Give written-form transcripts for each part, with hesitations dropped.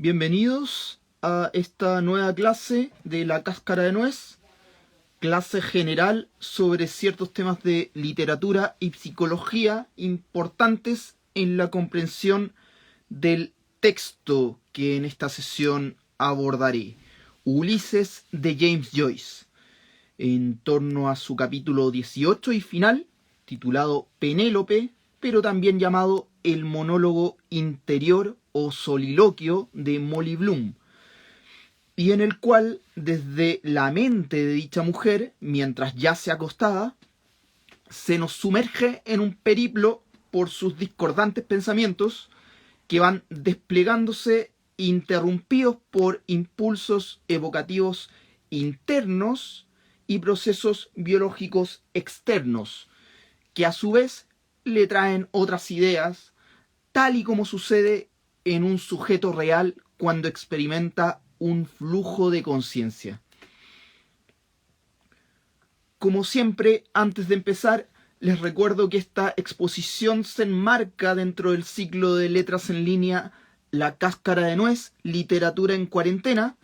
Bienvenidos a esta nueva clase de la cáscara de nuez, clase general sobre ciertos temas de literatura y psicología importantes en la comprensión del texto que en esta sesión abordaré. Ulises de James Joyce, en torno a su capítulo 18 y final, titulado Penélope, pero también llamado El monólogo interior o soliloquio de Molly Bloom, y en el cual, desde la mente de dicha mujer, mientras yace acostada, se nos sumerge en un periplo por sus discordantes pensamientos que van desplegándose interrumpidos por impulsos evocativos internos y procesos biológicos externos, que a su vez le traen otras ideas, tal y como sucede en un sujeto real cuando experimenta un flujo de conciencia. Como siempre, antes de empezar, les recuerdo que esta exposición se enmarca dentro del ciclo de letras en línea La Cáscara de Nuez, Literatura en Cuarentena,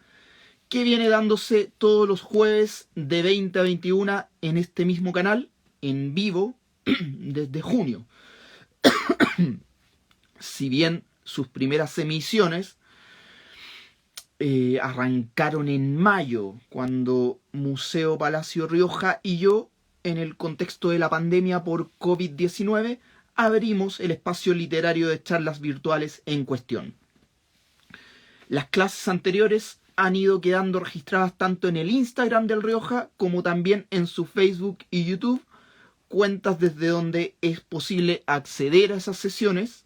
que viene dándose todos los jueves de 20 a 21 en este mismo canal, en vivo, desde junio. Si bien sus primeras emisiones arrancaron en mayo, cuando Museo Palacio Rioja y yo, en el contexto de la pandemia por COVID-19, abrimos el espacio literario de charlas virtuales en cuestión. Las clases anteriores han ido quedando registradas tanto en el Instagram del Rioja como también en su Facebook y YouTube, cuentas desde donde es posible acceder a esas sesiones.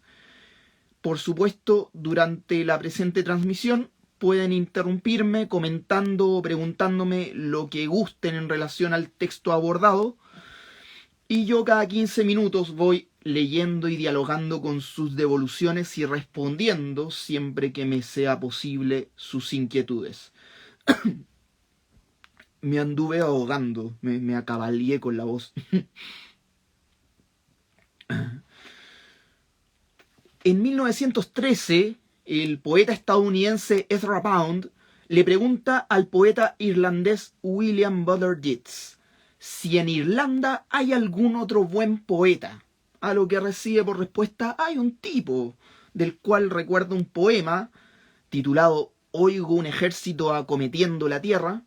Por supuesto, durante la presente transmisión pueden interrumpirme comentando o preguntándome lo que gusten en relación al texto abordado, y yo cada 15 minutos voy leyendo y dialogando con sus devoluciones y respondiendo, siempre que me sea posible, sus inquietudes. Me anduve ahogando, me acabalé con la voz. En 1913, el poeta estadounidense Ezra Pound le pregunta al poeta irlandés William Butler Yeats si en Irlanda hay algún otro buen poeta, a lo que recibe por respuesta: hay un tipo, del cual recuerda un poema titulado Oigo un ejército acometiendo la tierra.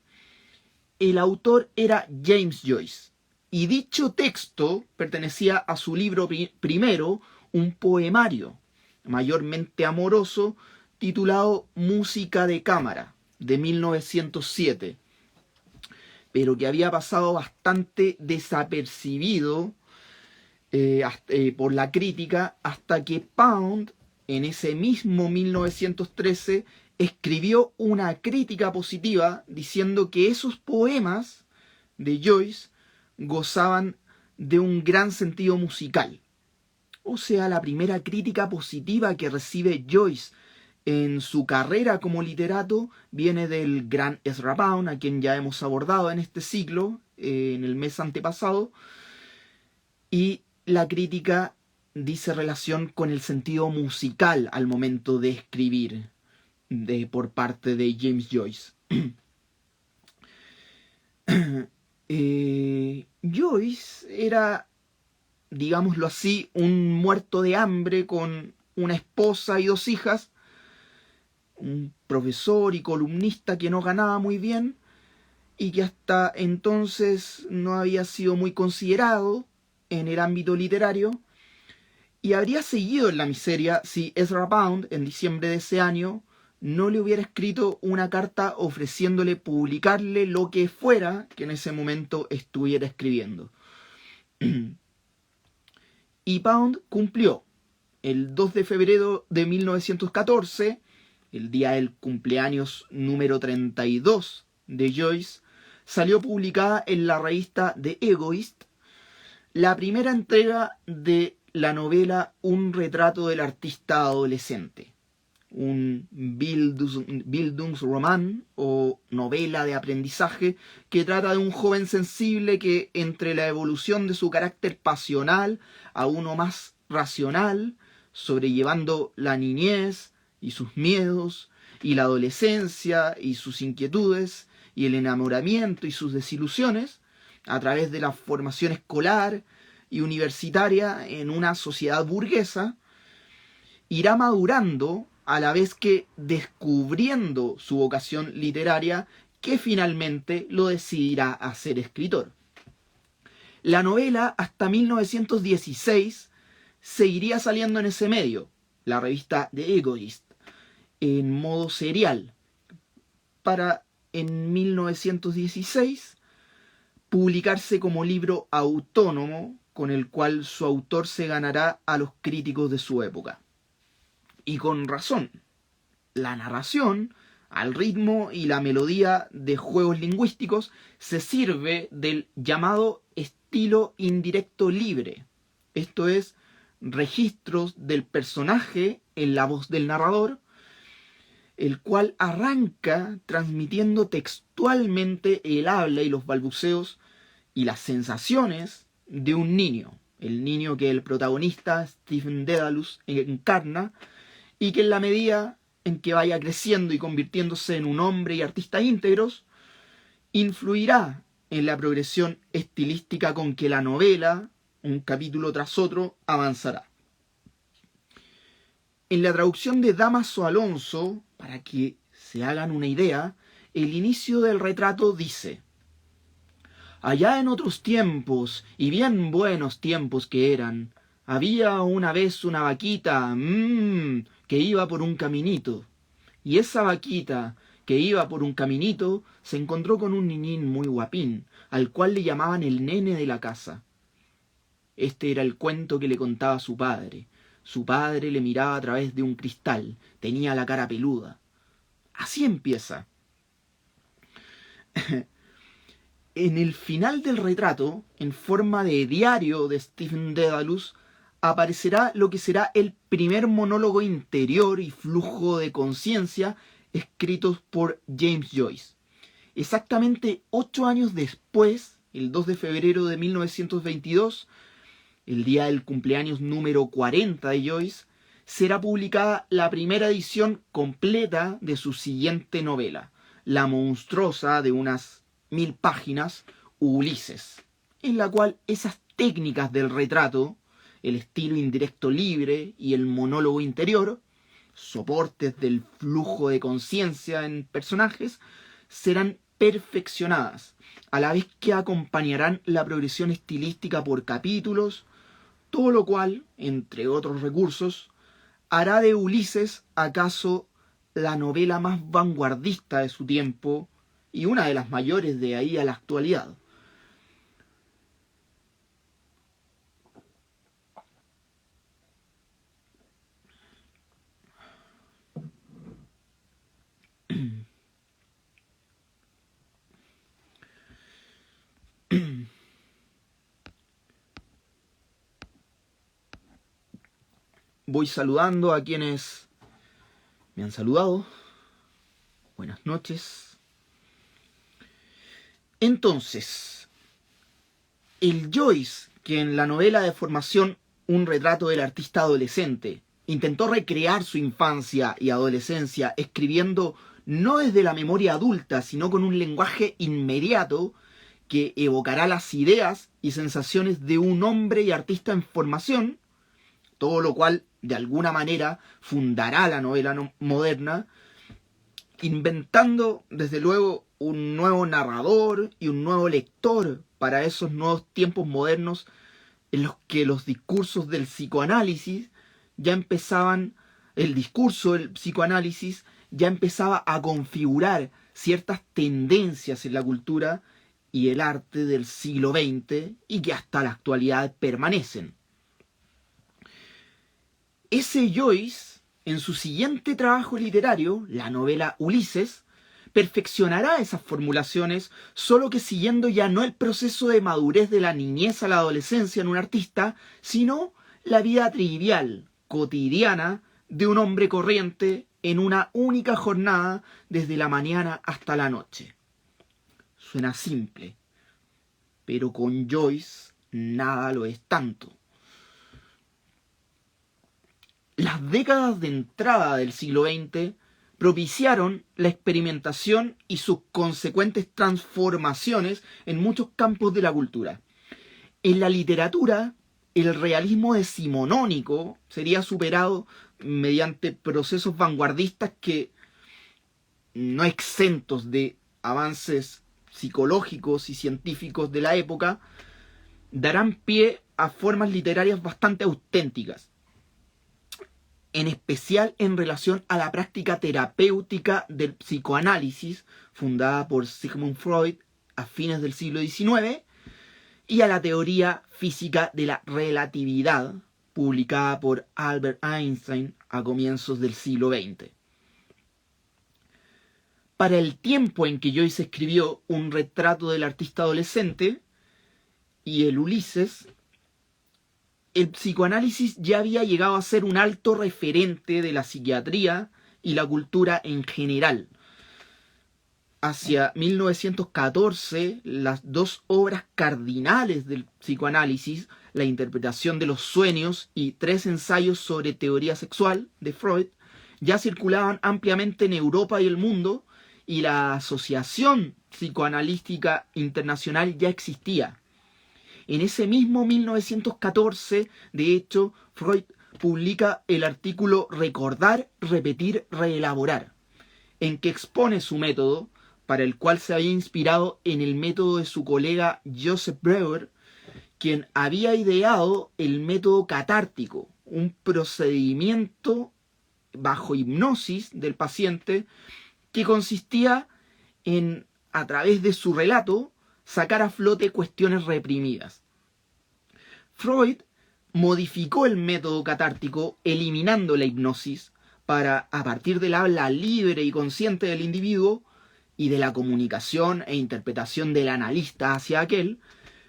El autor era James Joyce, y dicho texto pertenecía a su libro primero, un poemario mayormente amoroso titulado Música de cámara, de 1907, pero que había pasado bastante desapercibido por la crítica, hasta que Pound, en ese mismo 1913, escribió una crítica positiva diciendo que esos poemas de Joyce gozaban de un gran sentido musical. O sea, la primera crítica positiva que recibe Joyce en su carrera como literato viene del gran Ezra Pound, a quien ya hemos abordado en este ciclo, en el mes antepasado, y la crítica dice relación con el sentido musical al momento de escribir por parte de James Joyce. Joyce era, digámoslo así, un muerto de hambre con una esposa y 2 hijas, un profesor y columnista que no ganaba muy bien y que hasta entonces no había sido muy considerado en el ámbito literario, y habría seguido en la miseria si Ezra Pound, en diciembre de ese año, no le hubiera escrito una carta ofreciéndole publicarle lo que fuera que en ese momento estuviera escribiendo. Y Pound cumplió. El 2 de febrero de 1914, el día del cumpleaños número 32 de Joyce, salió publicada en la revista The Egoist la primera entrega de la novela Un retrato del artista adolescente, un Bildungsroman o novela de aprendizaje que trata de un joven sensible que, entre la evolución de su carácter pasional a uno más racional, sobrellevando la niñez y sus miedos, y la adolescencia y sus inquietudes y el enamoramiento y sus desilusiones a través de la formación escolar y universitaria en una sociedad burguesa, irá madurando a la vez que descubriendo su vocación literaria, que finalmente lo decidirá a ser escritor. La novela hasta 1916 seguiría saliendo en ese medio, la revista The Egoist, en modo serial, para en 1916 publicarse como libro autónomo con el cual su autor se ganará a los críticos de su época. Y con razón. La narración, al ritmo y la melodía de juegos lingüísticos, se sirve del llamado estilo indirecto libre. Esto es, registros del personaje en la voz del narrador, el cual arranca transmitiendo textualmente el habla y los balbuceos y las sensaciones de un niño. El niño que el protagonista, Stephen Dedalus, encarna, y que en la medida en que vaya creciendo y convirtiéndose en un hombre y artista íntegros, influirá en la progresión estilística con que la novela, un capítulo tras otro, avanzará. En la traducción de Dámaso Alonso, para que se hagan una idea, el inicio del retrato dice: allá en otros tiempos, y bien buenos tiempos que eran, había una vez una vaquita, que iba por un caminito. Y esa vaquita, que iba por un caminito, se encontró con un niñín muy guapín, al cual le llamaban el nene de la casa. Este era el cuento que le contaba su padre. Su padre le miraba a través de un cristal, tenía la cara peluda. Así empieza. En el final del retrato, en forma de diario de Stephen Dedalus, aparecerá lo que será el primer monólogo interior y flujo de conciencia escritos por James Joyce. Exactamente 8 años después, el 2 de febrero de 1922, el día del cumpleaños número 40 de Joyce, será publicada la primera edición completa de su siguiente novela, la monstruosa de unas 1000 páginas, Ulises, en la cual esas técnicas del retrato, el estilo indirecto libre y el monólogo interior, soportes del flujo de conciencia en personajes, serán perfeccionadas, a la vez que acompañarán la progresión estilística por capítulos, todo lo cual, entre otros recursos, hará de Ulises acaso la novela más vanguardista de su tiempo y una de las mayores de ahí a la actualidad. Voy saludando a quienes me han saludado. Buenas noches. Entonces, el Joyce, que en la novela de formación Un retrato del artista adolescente, intentó recrear su infancia y adolescencia escribiendo no desde la memoria adulta, sino con un lenguaje inmediato que evocará las ideas y sensaciones de un hombre y artista en formación, todo lo cual de alguna manera fundará la novela moderna, inventando desde luego un nuevo narrador y un nuevo lector para esos nuevos tiempos modernos en los que los discursos del psicoanálisis ya empezaban, el discurso del psicoanálisis ya empezaba a configurar ciertas tendencias en la cultura y el arte del siglo XX y que hasta la actualidad permanecen. Ese Joyce, en su siguiente trabajo literario, la novela Ulises, perfeccionará esas formulaciones, solo que siguiendo ya no el proceso de madurez de la niñez a la adolescencia en un artista, sino la vida trivial, cotidiana, de un hombre corriente en una única jornada desde la mañana hasta la noche. Suena simple, pero con Joyce nada lo es tanto. Las décadas de entrada del siglo XX propiciaron la experimentación y sus consecuentes transformaciones en muchos campos de la cultura. En la literatura, el realismo decimonónico sería superado mediante procesos vanguardistas que, no exentos de avances psicológicos y científicos de la época, darán pie a formas literarias bastante auténticas, en especial en relación a la práctica terapéutica del psicoanálisis, fundada por Sigmund Freud a fines del siglo XIX, y a la teoría física de la relatividad, publicada por Albert Einstein a comienzos del siglo XX. Para el tiempo en que Joyce escribió Un retrato del artista adolescente y el Ulises, el psicoanálisis ya había llegado a ser un alto referente de la psiquiatría y la cultura en general. Hacia 1914, las dos obras cardinales del psicoanálisis, La interpretación de los sueños y Tres ensayos sobre teoría sexual de Freud, ya circulaban ampliamente en Europa y el mundo, y la Asociación Psicoanalítica Internacional ya existía. En ese mismo 1914, de hecho, Freud publica el artículo Recordar, repetir, reelaborar, en que expone su método, para el cual se había inspirado en el método de su colega Joseph Breuer, quien había ideado el método catártico, un procedimiento bajo hipnosis del paciente que consistía en, a través de su relato, sacar a flote cuestiones reprimidas. Freud modificó el método catártico eliminando la hipnosis para, a partir del habla libre y consciente del individuo y de la comunicación e interpretación del analista hacia aquel,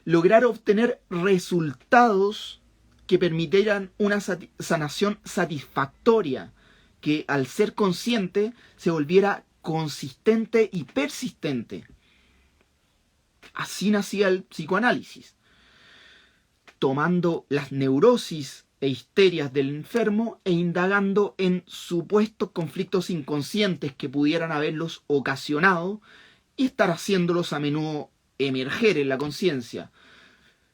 lograr obtener resultados que permitieran una sanación satisfactoria, que al ser consciente se volviera consistente y persistente. Así nacía el psicoanálisis, tomando las neurosis e histerias del enfermo e indagando en supuestos conflictos inconscientes que pudieran haberlos ocasionado y estar haciéndolos a menudo emerger en la conciencia,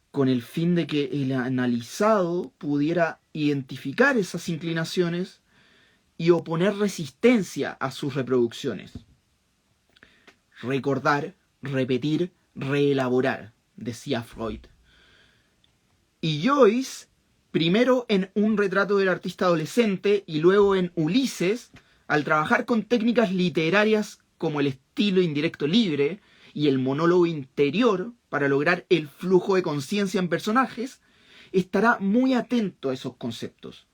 con el fin de que el analizado pudiera identificar esas inclinaciones y oponer resistencia a sus reproducciones. Recordar, repetir, reelaborar, decía Freud. Y Joyce, primero en Un retrato del artista adolescente y luego en Ulises, al trabajar con técnicas literarias como el estilo indirecto libre y el monólogo interior para lograr el flujo de conciencia en personajes, estará muy atento a esos conceptos,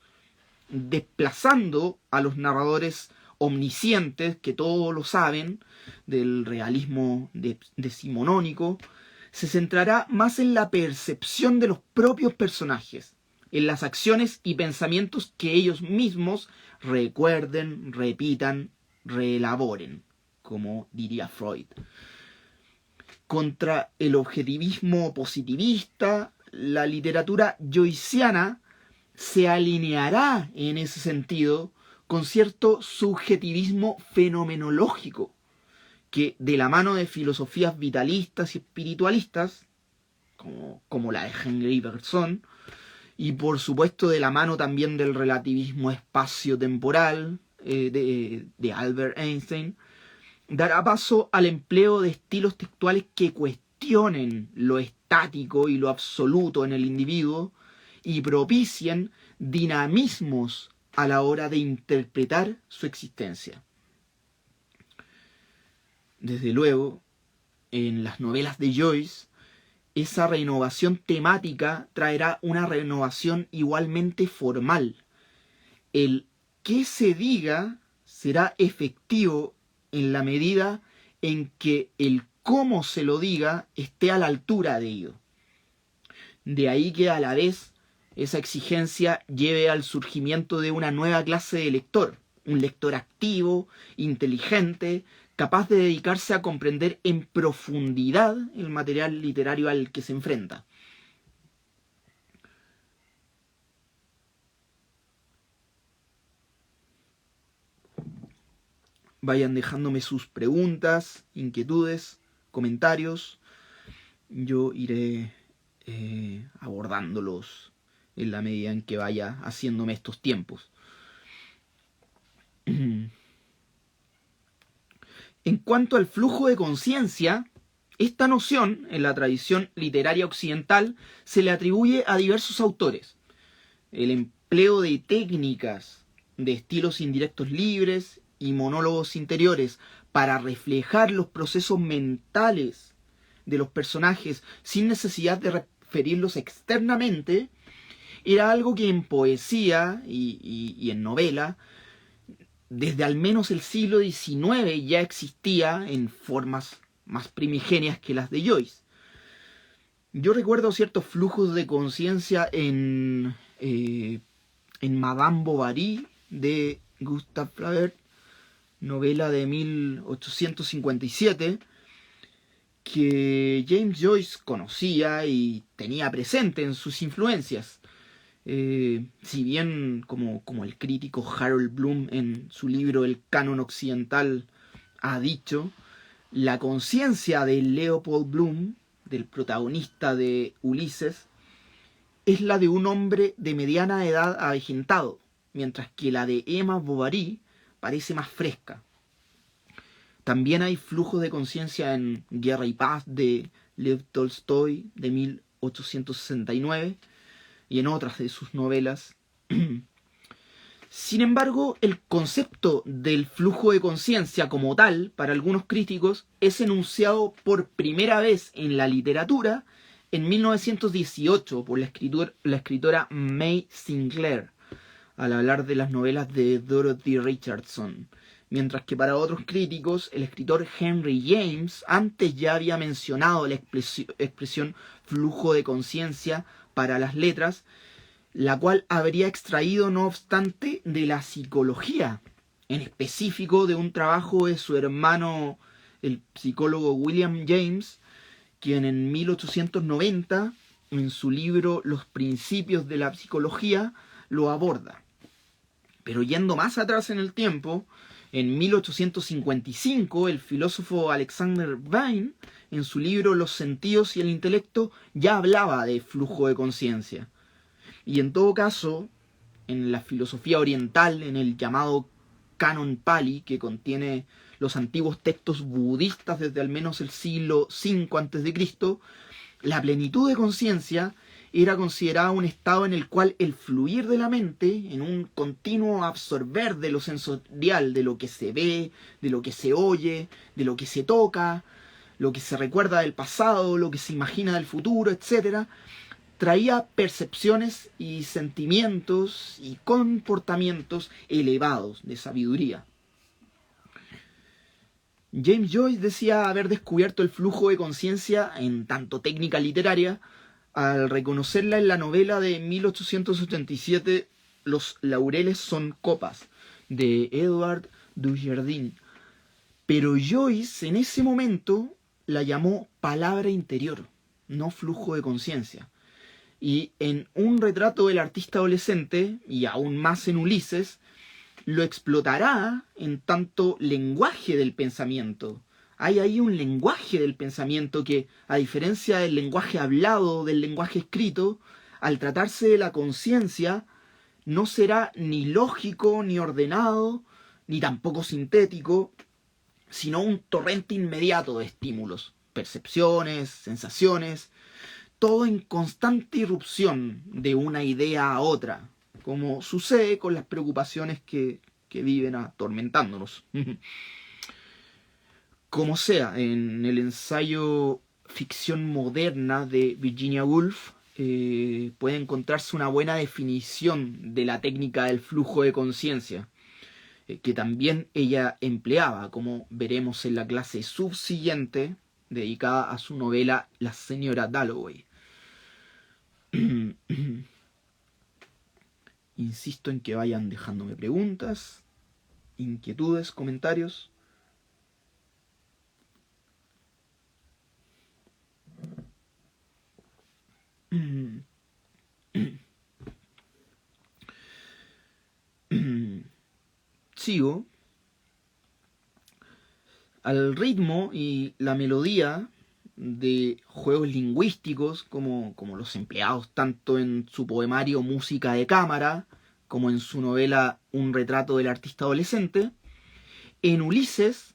desplazando a los narradores omniscientes, que todos lo saben, del realismo decimonónico. Se centrará más en la percepción de los propios personajes, en las acciones y pensamientos que ellos mismos recuerden, repitan, reelaboren, como diría Freud. Contra el objetivismo positivista, la literatura joyciana se alineará en ese sentido con cierto subjetivismo fenomenológico, que de la mano de filosofías vitalistas y espiritualistas, como la de Henry Bergson, y por supuesto de la mano también del relativismo espacio-temporal de Albert Einstein, dará paso al empleo de estilos textuales que cuestionen lo estático y lo absoluto en el individuo y propicien dinamismos a la hora de interpretar su existencia. Desde luego, en las novelas de Joyce, esa renovación temática traerá una renovación igualmente formal. El que se diga será efectivo en la medida en que el cómo se lo diga esté a la altura de ello. De ahí que a la vez esa exigencia lleve al surgimiento de una nueva clase de lector, un lector activo, inteligente, capaz de dedicarse a comprender en profundidad el material literario al que se enfrenta. vayan dejándome sus preguntas, inquietudes, comentarios. Yo iré abordándolos en la medida en que vaya haciéndome estos tiempos. En cuanto al flujo de conciencia, esta noción, en la tradición literaria occidental, se le atribuye a diversos autores. El empleo de técnicas, de estilos indirectos libres y monólogos interiores para reflejar los procesos mentales de los personajes sin necesidad de referirlos externamente, era algo que en poesía y en novela, desde al menos el siglo XIX ya existía en formas más primigenias que las de Joyce. Yo recuerdo ciertos flujos de conciencia en Madame Bovary de Gustave Flaubert, novela de 1857, que James Joyce conocía y tenía presente en sus influencias. Si bien, como el crítico Harold Bloom en su libro El Canon Occidental ha dicho, la conciencia de Leopold Bloom, del protagonista de Ulises, es la de un hombre de mediana edad avejentado, mientras que la de Emma Bovary parece más fresca. También hay flujos de conciencia en Guerra y Paz de Lev Tolstoy de 1869 y en otras de sus novelas. Sin embargo, el concepto del flujo de conciencia como tal, para algunos críticos, es enunciado por primera vez en la literatura en 1918 por la escritora May Sinclair, al hablar de las novelas de Dorothy Richardson, mientras que para otros críticos el escritor Henry James antes ya había mencionado la expresión flujo de conciencia para las letras, la cual habría extraído no obstante de la psicología, en específico de un trabajo de su hermano el psicólogo William James, quien en 1890 en su libro Los principios de la psicología lo aborda. Pero yendo más atrás en el tiempo, en 1855 el filósofo Alexander Vine, en su libro Los sentidos y el intelecto, ya hablaba de flujo de conciencia. Y en todo caso, en la filosofía oriental, en el llamado Canon Pali, que contiene los antiguos textos budistas desde al menos el siglo V a.C., la plenitud de conciencia era considerada un estado en el cual el fluir de la mente, en un continuo absorber de lo sensorial, de lo que se ve, de lo que se oye, de lo que se toca, lo que se recuerda del pasado, lo que se imagina del futuro, etc., traía percepciones y sentimientos y comportamientos elevados de sabiduría. James Joyce decía haber descubierto el flujo de conciencia en tanto técnica literaria al reconocerla en la novela de 1887 Los laureles son copas, de Edward Dujardin. Pero Joyce en ese momento la llamó palabra interior, no flujo de conciencia. Y en Un retrato del artista adolescente, y aún más en Ulises, lo explotará en tanto lenguaje del pensamiento. Hay ahí un lenguaje del pensamiento que, a diferencia del lenguaje hablado, del lenguaje escrito, al tratarse de la conciencia, no será ni lógico, ni ordenado, ni tampoco sintético, sino un torrente inmediato de estímulos, percepciones, sensaciones, todo en constante irrupción de una idea a otra, como sucede con las preocupaciones que viven atormentándonos. Como sea, en el ensayo Ficción moderna de Virginia Woolf puede encontrarse una buena definición de la técnica del flujo de conciencia, que también ella empleaba, como veremos en la clase subsiguiente, dedicada a su novela La señora Dalloway. Insisto en que vayan dejándome preguntas, inquietudes, comentarios. Sigo. al ritmo y la melodía de juegos lingüísticos como los empleados tanto en su poemario Música de Cámara como en su novela Un retrato del artista adolescente. En Ulises,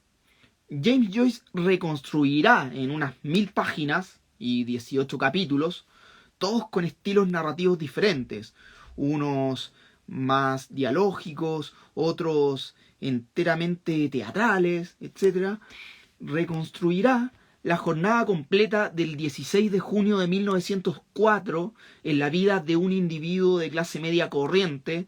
James Joyce reconstruirá en unas 1000 páginas y 18 capítulos, todos con estilos narrativos diferentes, unos más dialógicos, otros enteramente teatrales, etc., reconstruirá la jornada completa del 16 de junio de 1904 en la vida de un individuo de clase media corriente,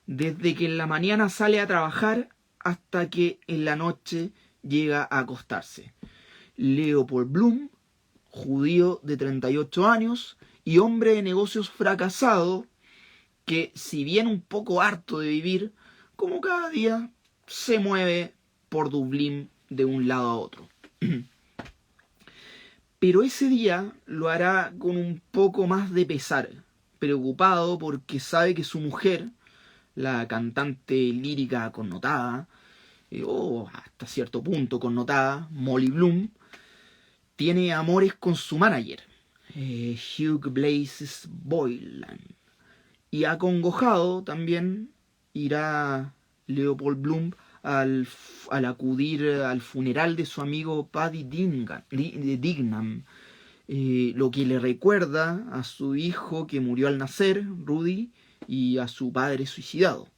desde que en la mañana sale a trabajar hasta que en la noche llega a acostarse. Leopold Bloom, judío de 38 años y hombre de negocios fracasado, que si bien un poco harto de vivir, como cada día, se mueve por Dublín de un lado a otro. Pero ese día lo hará con un poco más de pesar, preocupado porque sabe que su mujer, la cantante lírica connotada, o hasta cierto punto connotada, Molly Bloom, tiene amores con su manager, Hugh Blazes Boylan. Y acongojado también irá Leopold Bloom al acudir al funeral de su amigo Paddy Dignam, lo que le recuerda a su hijo que murió al nacer, Rudy, y a su padre suicidado.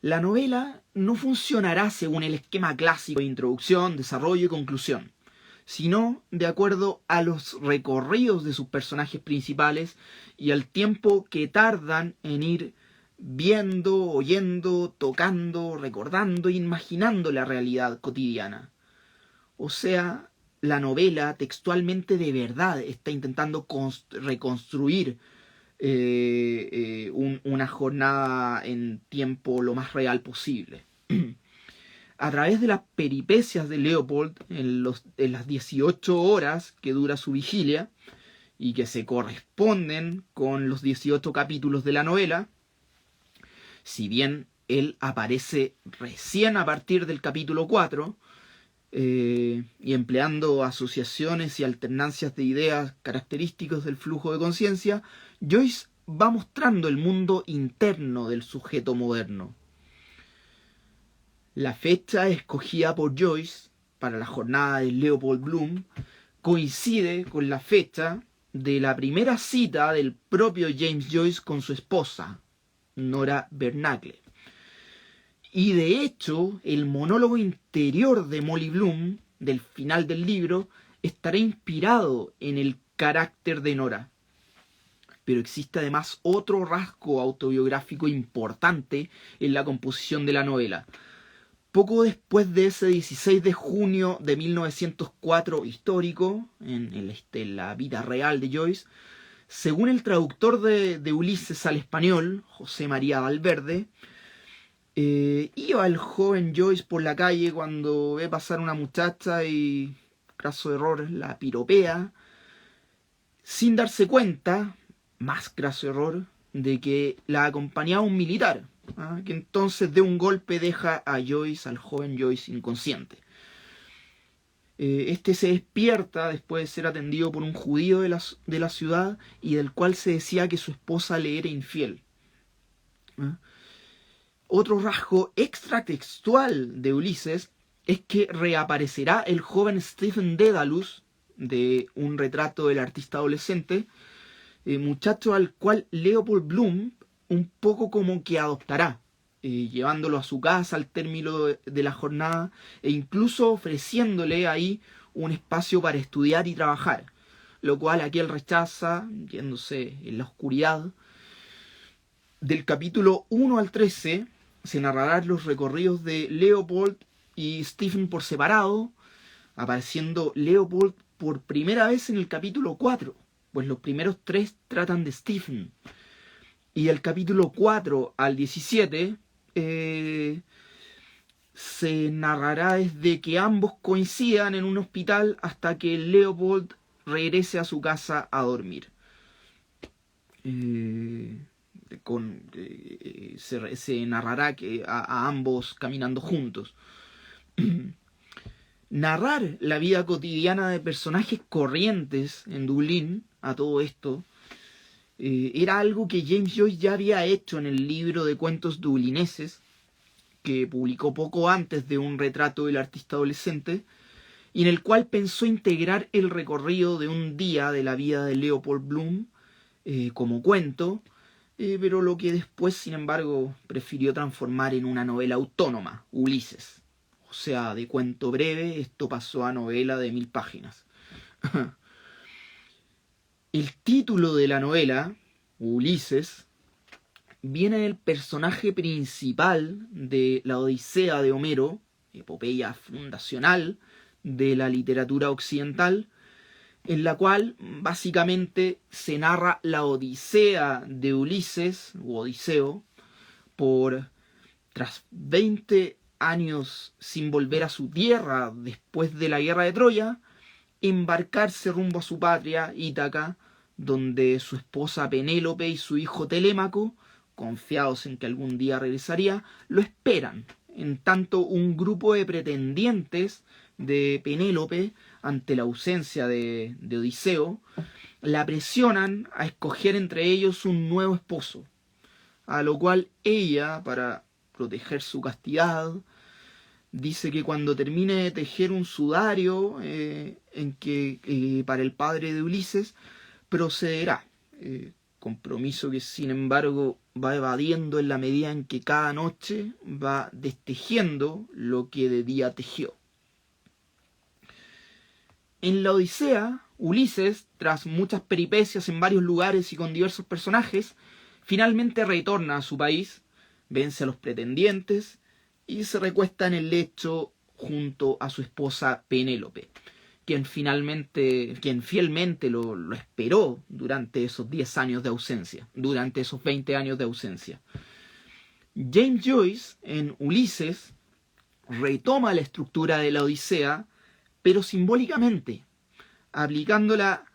La novela no funcionará según el esquema clásico de introducción, desarrollo y conclusión, sino de acuerdo a los recorridos de sus personajes principales y al tiempo que tardan en ir viendo, oyendo, tocando, recordando e imaginando la realidad cotidiana. O sea, la novela textualmente de verdad está intentando reconstruir una jornada en tiempo lo más real posible. A través de las peripecias de Leopold en las 18 horas que dura su vigilia y que se corresponden con los 18 capítulos de la novela, si bien él aparece recién a partir del capítulo 4, y empleando asociaciones y alternancias de ideas característicos del flujo de conciencia, Joyce va mostrando el mundo interno del sujeto moderno. La fecha escogida por Joyce para la jornada de Leopold Bloom coincide con la fecha de la primera cita del propio James Joyce con su esposa, Nora Bernacle. Y de hecho, el monólogo interior de Molly Bloom, del final del libro, estará inspirado en el carácter de Nora. Pero existe además otro rasgo autobiográfico importante en la composición de la novela. Poco después de ese 16 de junio de 1904 histórico, en la vida real de Joyce, según el traductor de Ulises al español, José María Valverde, iba el joven Joyce por la calle cuando ve pasar una muchacha y, craso error, la piropea, sin darse cuenta, más craso error, de que la acompañaba un militar, que entonces de un golpe deja a Joyce, al joven Joyce, inconsciente. Este se despierta después de ser atendido por un judío de la ciudad y del cual se decía que su esposa le era infiel. Otro rasgo extratextual de Ulises es que reaparecerá el joven Stephen Dedalus de Un retrato del artista adolescente, muchacho al cual Leopold Bloom un poco como que adoptará, llevándolo a su casa al término de la jornada e incluso ofreciéndole ahí un espacio para estudiar y trabajar, lo cual aquí él rechaza, yéndose en la oscuridad. Del capítulo 1 al 13 se narrarán los recorridos de Leopold y Stephen por separado, apareciendo Leopold por primera vez en el capítulo 4, pues los primeros 3 tratan de Stephen. Y del capítulo 4 al 17 se narrará desde que ambos coincidan en un hospital hasta que Leopold regrese a su casa a dormir. Se narrará que a ambos caminando juntos. Narrar la vida cotidiana de personajes corrientes en Dublín, a todo esto, era algo que James Joyce ya había hecho en el libro de cuentos dublineses, que publicó poco antes de Un retrato del artista adolescente, y en el cual pensó integrar el recorrido de un día de la vida de Leopold Bloom como cuento, pero lo que después, sin embargo, prefirió transformar en una novela autónoma, Ulises. O sea, de cuento breve, esto pasó a novela de 1000 páginas. El título de la novela, Ulises, viene del personaje principal de la Odisea de Homero, epopeya fundacional de la literatura occidental, en la cual básicamente se narra la odisea de Ulises, u Odiseo, tras 20 años sin volver a su tierra después de la guerra de Troya, embarcarse rumbo a su patria, Ítaca, donde su esposa Penélope y su hijo Telémaco, confiados en que algún día regresaría, lo esperan. En tanto, un grupo de pretendientes de Penélope, ante la ausencia de Odiseo, la presionan a escoger entre ellos un nuevo esposo, a lo cual ella, para proteger su castidad, dice que cuando termine de tejer un sudario para el padre de Ulises, procederá. Compromiso que sin embargo va evadiendo en la medida en que cada noche va destejiendo lo que de día tejió. En la Odisea, Ulises, tras muchas peripecias en varios lugares y con diversos personajes, finalmente retorna a su país, vence a los pretendientes y se recuesta en el lecho junto a su esposa Penélope, quien fielmente lo esperó durante esos 10 años de ausencia, durante esos 20 años de ausencia. James Joyce, en Ulises, retoma la estructura de la Odisea, pero simbólicamente, aplicándola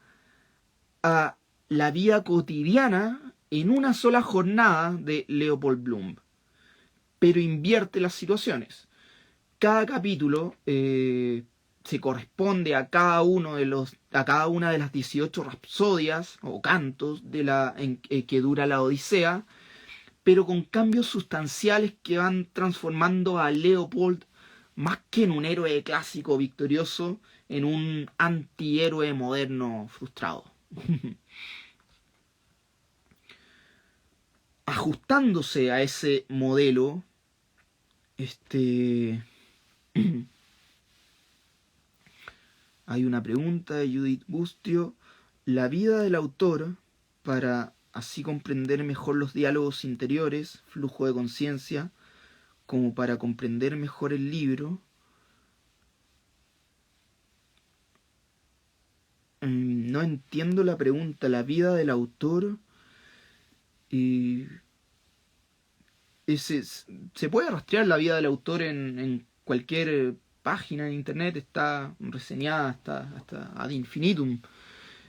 a la vida cotidiana en una sola jornada de Leopold Bloom, pero invierte las situaciones. Cada capítulo se corresponde a cada una de las 18 rapsodias o cantos que dura la Odisea, pero con cambios sustanciales que van transformando a Leopold, más que en un héroe clásico victorioso, en un antihéroe moderno frustrado. Ajustándose a ese modelo, hay una pregunta de Judith Bustio. La vida del autor, para así comprender mejor los diálogos interiores, flujo de conciencia, como para comprender mejor el libro. No entiendo la pregunta. La vida del autor. Se puede rastrear la vida del autor en cualquier página en internet, está reseñada hasta ad infinitum.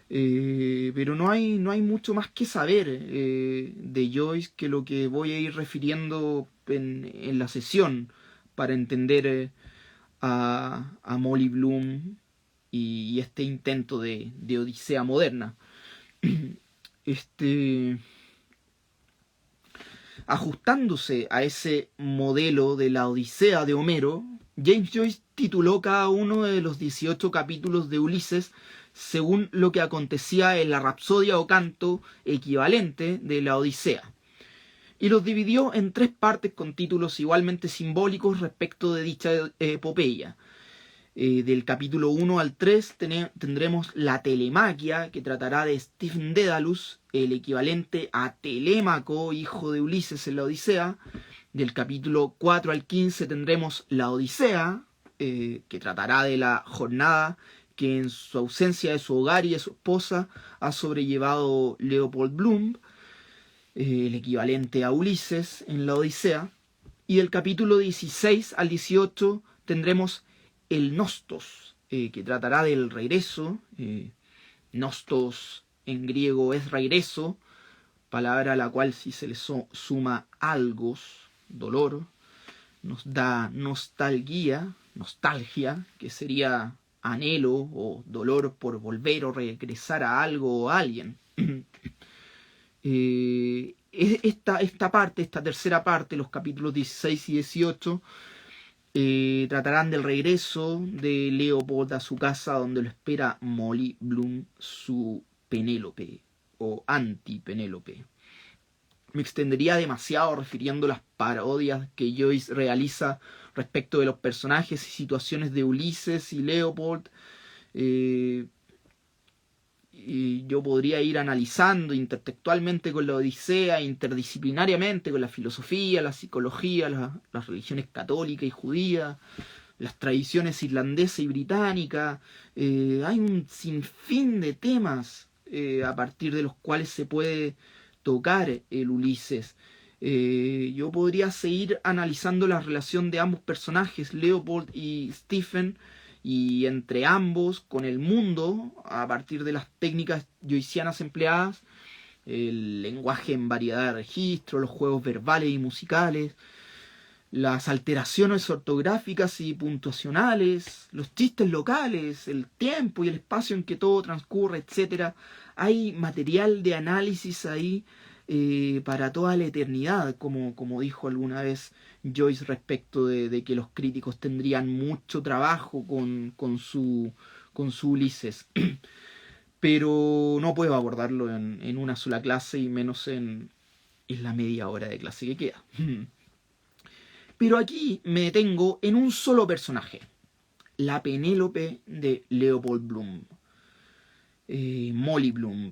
Pero no hay mucho más que saber de Joyce que lo que voy a ir refiriendo en la sesión para entender a Molly Bloom y este intento de Odisea moderna. Ajustándose a ese modelo de la Odisea de Homero, James Joyce tituló cada uno de los 18 capítulos de Ulises según lo que acontecía en la rapsodia o canto equivalente de la Odisea, y los dividió en 3 partes con títulos igualmente simbólicos respecto de dicha epopeya. Del capítulo 1 al 3 tendremos la Telemaquia, que tratará de Stephen Dedalus, el equivalente a Telémaco, hijo de Ulises en la Odisea. Del capítulo 4 al 15 tendremos la Odisea, que tratará de la jornada que en su ausencia de su hogar y de su esposa ha sobrellevado Leopold Bloom, el equivalente a Ulises en la Odisea. Y del capítulo 16 al 18 tendremos el Nostos, que tratará del regreso. Nostos en griego es regreso, palabra a la cual si se le suma algos, dolor, nos da nostalgia, nostalgia, que sería anhelo o dolor por volver o regresar a algo o a alguien. Esta tercera parte, los capítulos 16 y 18, tratarán del regreso de Leopold a su casa, donde lo espera Molly Bloom, su Penélope o anti-Penélope. Me extendería demasiado refiriendo las parodias que Joyce realiza respecto de los personajes y situaciones de Ulises y Leopold. Y yo podría ir analizando intertextualmente con la Odisea, interdisciplinariamente con la filosofía, la psicología, las religiones católica y judía, las tradiciones irlandesa y británica. Hay un sinfín de temas a partir de los cuales se puede tocar el Ulises. Yo podría seguir analizando la relación de ambos personajes, Leopold y Stephen, y entre ambos con el mundo a partir de las técnicas joycianas empleadas, el lenguaje en variedad de registros, los juegos verbales y musicales, las alteraciones ortográficas y puntuacionales, los chistes locales, el tiempo y el espacio en que todo transcurre, etc. Hay material de análisis ahí para toda la eternidad, como dijo alguna vez Joyce respecto de que los críticos tendrían mucho trabajo con su Ulises. Pero no puedo abordarlo en una sola clase y menos en la media hora de clase que queda. Pero aquí me detengo en un solo personaje, la Penélope de Leopold Bloom, Molly Bloom,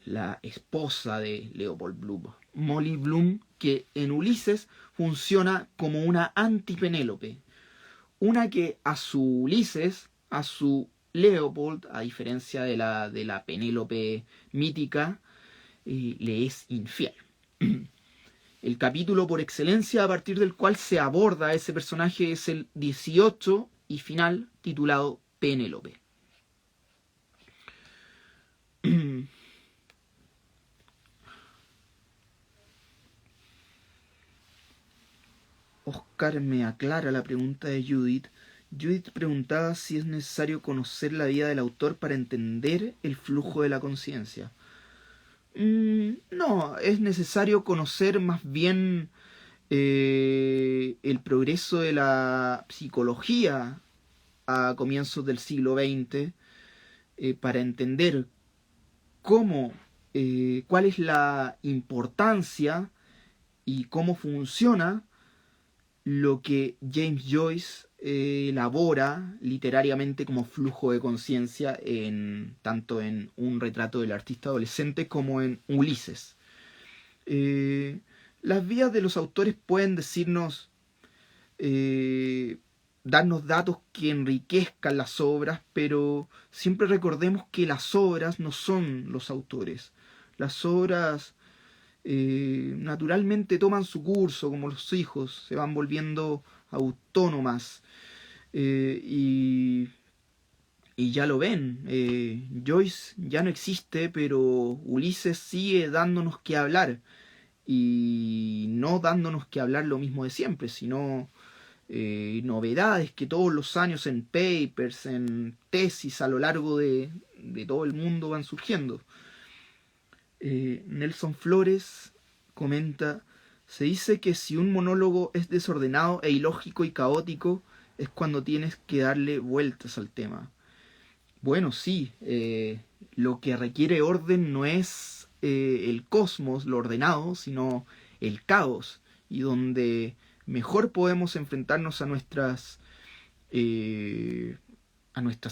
la esposa de Leopold Bloom. Molly Bloom, que en Ulises funciona como una anti-Penélope, una que a su Ulises, a su Leopold, a diferencia de la Penélope mítica, le es infiel. El capítulo por excelencia a partir del cual se aborda ese personaje es el 18 y final, titulado Penélope. Oscar me aclara la pregunta de Judith. Judith preguntaba si es necesario conocer la vida del autor para entender el flujo de la conciencia. No, es necesario conocer más bien el progreso de la psicología a comienzos del siglo XX para entender cuál es la importancia y cómo funciona lo que James Joyce elabora literariamente como flujo de conciencia tanto en Un retrato del artista adolescente como en Ulises. Las vías de los autores pueden decirnos, darnos datos que enriquezcan las obras, pero siempre recordemos que las obras no son los autores. Las obras naturalmente toman su curso, como los hijos, se van volviendo autónomas y ya lo ven. Joyce ya no existe, pero Ulises sigue dándonos que hablar, y no dándonos que hablar lo mismo de siempre, sino novedades que todos los años en papers, en tesis a lo largo de todo el mundo van surgiendo. Nelson Flores comenta: se dice que si un monólogo es desordenado e ilógico y caótico es cuando tienes que darle vueltas al tema. Bueno, sí, lo que requiere orden no es el cosmos, lo ordenado, sino el caos, y donde mejor podemos enfrentarnos a nuestras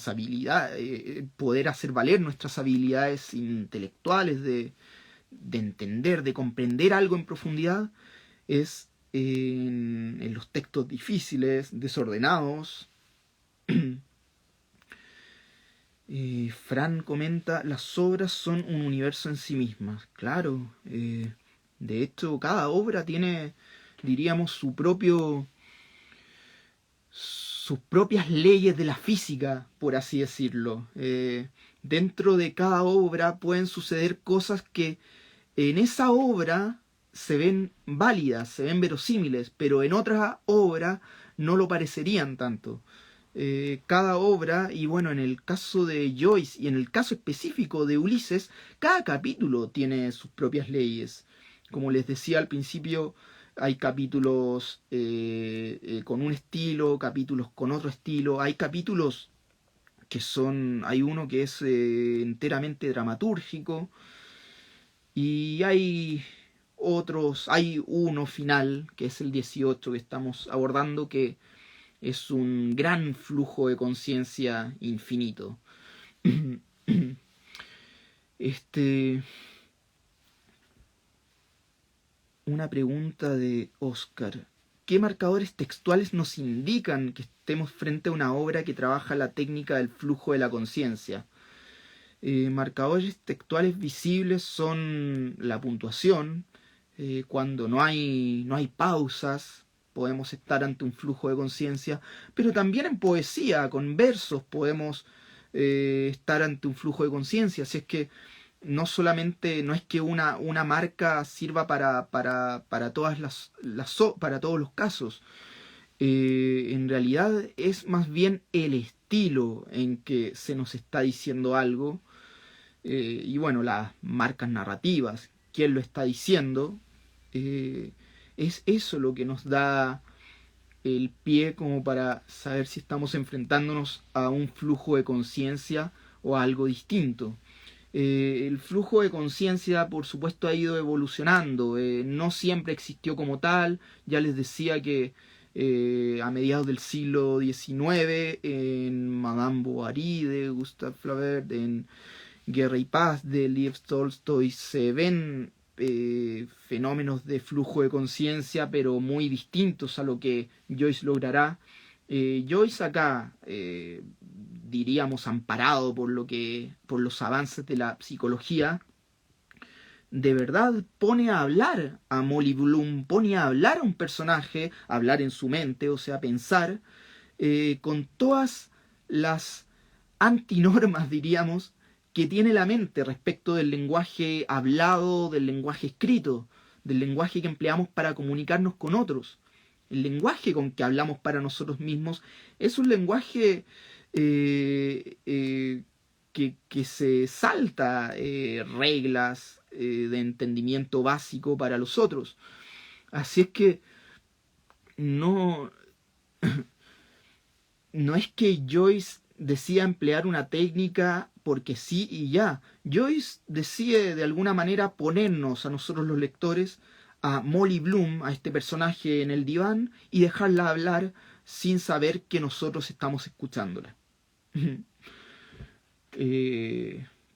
habilidades, poder hacer valer nuestras habilidades intelectuales de entender, de comprender algo en profundidad, es en los textos difíciles, desordenados. Fran comenta: las obras son un universo en sí mismas. Claro, de hecho cada obra tiene, diríamos, sus propias leyes de la física, por así decirlo. Dentro de cada obra pueden suceder cosas que en esa obra se ven válidas, se ven verosímiles, pero en otra obra no lo parecerían tanto. cada obra, y bueno, en el caso de Joyce y en el caso específico de Ulises, cada capítulo tiene sus propias leyes. Como les decía al principio, hay capítulos con un estilo, capítulos con otro estilo, hay capítulos que son, hay uno que es enteramente dramatúrgico, y hay uno final, que es el 18 que estamos abordando, que es un gran flujo de conciencia infinito. Una pregunta de Oscar. ¿Qué marcadores textuales nos indican que estemos frente a una obra que trabaja la técnica del flujo de la conciencia? Marcadores textuales visibles son la puntuación. Cuando no hay pausas, podemos estar ante un flujo de conciencia, pero también en poesía, con versos, podemos estar ante un flujo de conciencia. Así es que no es que una marca sirva para para todos los casos. En realidad es más bien el estilo en que se nos está diciendo algo, y bueno, las marcas narrativas, quién lo está diciendo, es eso lo que nos da el pie como para saber si estamos enfrentándonos a un flujo de conciencia o a algo distinto. El flujo de conciencia, por supuesto, ha ido evolucionando. No siempre existió como tal. Ya les decía que a mediados del siglo XIX, en Madame Bovary de Gustave Flaubert, en Guerra y Paz de Lev Tolstoy, se ven fenómenos de flujo de conciencia, pero muy distintos a lo que Joyce logrará. Joyce acá, diríamos amparado por los avances de la psicología, de verdad pone a hablar a Molly Bloom, pone a hablar a un personaje, hablar en su mente, o sea, pensar, con todas las antinormas, diríamos, que tiene la mente respecto del lenguaje hablado, del lenguaje escrito, del lenguaje que empleamos para comunicarnos con otros. El lenguaje con que hablamos para nosotros mismos es un lenguaje que se salta reglas de entendimiento básico para los otros. Así es que no, no es que Joyce decida emplear una técnica porque sí y ya. Joyce decide de alguna manera ponernos a nosotros los lectores, a Molly Bloom, a este personaje en el diván, y dejarla hablar sin saber que nosotros estamos escuchándola.